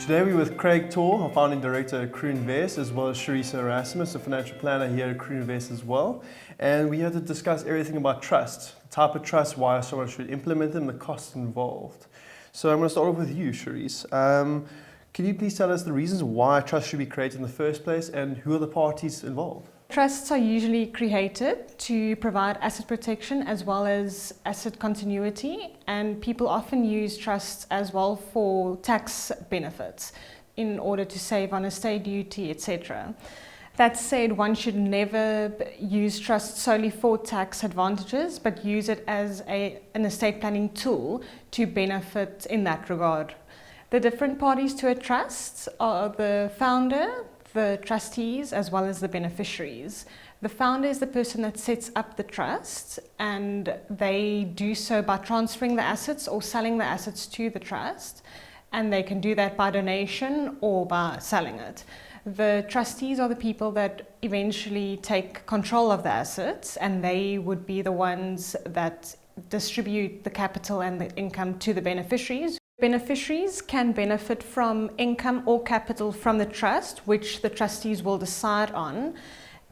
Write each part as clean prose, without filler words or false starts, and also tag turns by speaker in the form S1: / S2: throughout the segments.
S1: Today we're with Craig Torr, our founding director at Crew Invest, as well as Cherise Erasmus, a financial planner here at Crew Invest as well. And we had to discuss everything about trust, the type of trust, why someone should implement them, the costs involved. So I'm going to start off with you, Cherise. Can you please tell us the reasons why trust should be created in the first place and who are the parties involved?
S2: Trusts are usually created to provide asset protection as well as asset continuity, and people often use trusts as well for tax benefits in order to save on estate duty, etc. That said, one should never use trusts solely for tax advantages, but use it as an estate planning tool to benefit in that regard. The different parties to a trust are the founder, the trustees, as well as the beneficiaries. The founder is the person that sets up the trust, and they do so by transferring the assets or selling the assets to the trust, and they can do that by donation or by selling it. The trustees are the people that eventually take control of the assets, and they would be the ones that distribute the capital and the income to the beneficiaries. Beneficiaries can benefit from income or capital from the trust, which the trustees will decide on.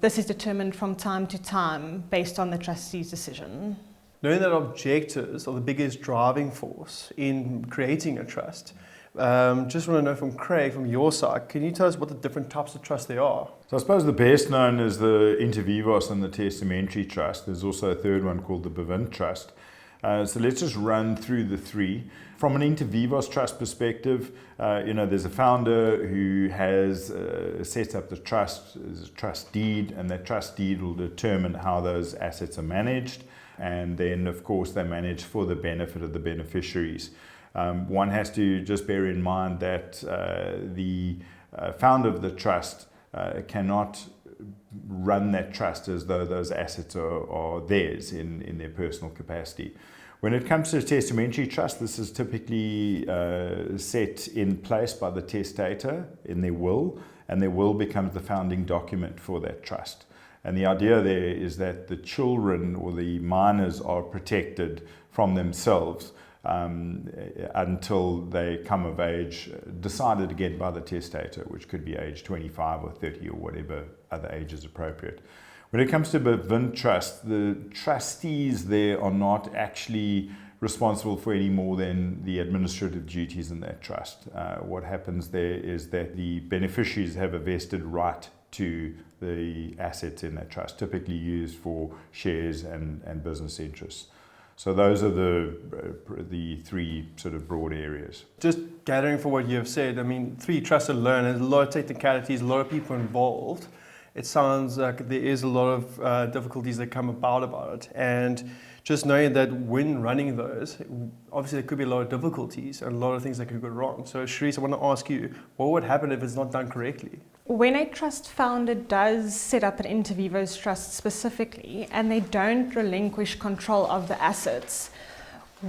S2: This is determined from time to time based on the trustee's decision.
S1: Knowing that objectives are the biggest driving force in creating a trust, just want to know from Craig, from your side, can you tell us what the different types of trust there are?
S3: So I suppose the best known is the inter vivos and the testamentary trust. There's also a third one called the Bevint trust. So let's just run through the three. From an inter vivos trust perspective, there's a founder who has set up the trust, there's a trust deed, and that trust deed will determine how those assets are managed. And then, of course, they're managed for the benefit of the beneficiaries. One has to just bear in mind that the founder of the trust cannot run that trust as though those assets are theirs in their personal capacity. When it comes to a testamentary trust, this is typically set in place by the testator in their will, and their will becomes the founding document for that trust. And the idea there is that the children or the minors are protected from themselves until they come of age, decided again by the testator, which could be age 25 or 30 or whatever other age is appropriate. When it comes to Bevint trust, the trustees there are not actually responsible for any more than the administrative duties in that trust. What happens there is that the beneficiaries have a vested right to the assets in that trust, typically used for shares and business interests. So those are the three sort of broad areas.
S1: Just gathering for what you have said, I mean, three trusts alone, there's a lot of technicalities, a lot of people involved. It sounds like there is a lot of difficulties that come about it. And just knowing that when running those, obviously there could be a lot of difficulties and a lot of things that could go wrong. So Cherise, I want to ask you, what would happen if it's not done correctly?
S2: When a trust founder does set up an inter vivos trust specifically, and they don't relinquish control of the assets,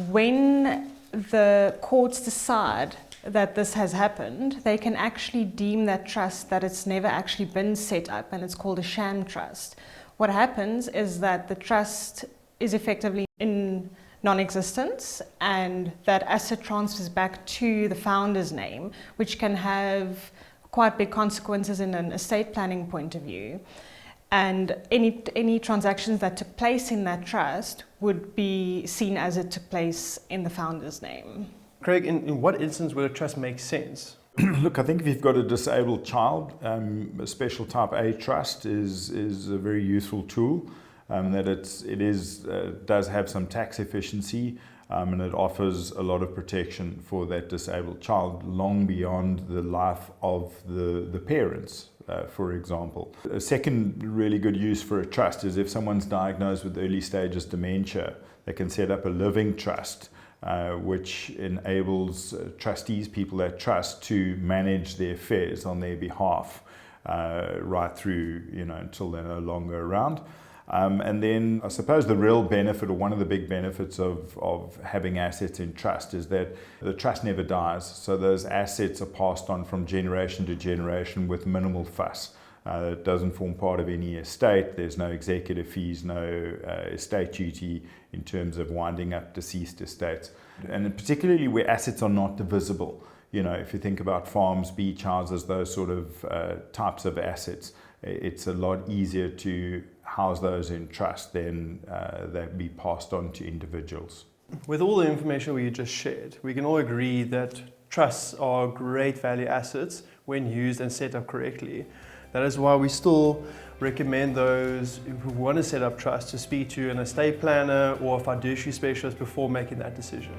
S2: when the courts decide that this has happened, they can actually deem that trust that it's never actually been set up, and it's called a sham trust. What happens is that the trust is effectively in non-existence, and that asset transfers back to the founder's name, which can have quite big consequences in an estate planning point of view. And any transactions that took place in that trust would be seen as it took place in the founder's name.
S1: Craig, in what instance would a trust make sense?
S3: Look, I think if you've got a disabled child, a special type A trust is a very useful tool. That it does have some tax efficiency, and it offers a lot of protection for that disabled child long beyond the life of the parents, for example. A second really good use for a trust is if someone's diagnosed with early stages dementia, they can set up a living trust, which enables trustees, people that trust, to manage their affairs on their behalf right through, until they're no longer around. And then I suppose the real benefit, or one of the big benefits of having assets in trust, is that the trust never dies. So those assets are passed on from generation to generation with minimal fuss. It doesn't form part of any estate. There's no executive fees, no estate duty in terms of winding up deceased estates. And particularly where assets are not divisible. if you think about farms, beach houses, those sort of types of assets, it's a lot easier to house those in trust than they be passed on to individuals.
S1: With all the information we just shared, we can all agree that trusts are great value assets when used and set up correctly. That is why we still recommend those who want to set up trusts to speak to an estate planner or a fiduciary specialist before making that decision.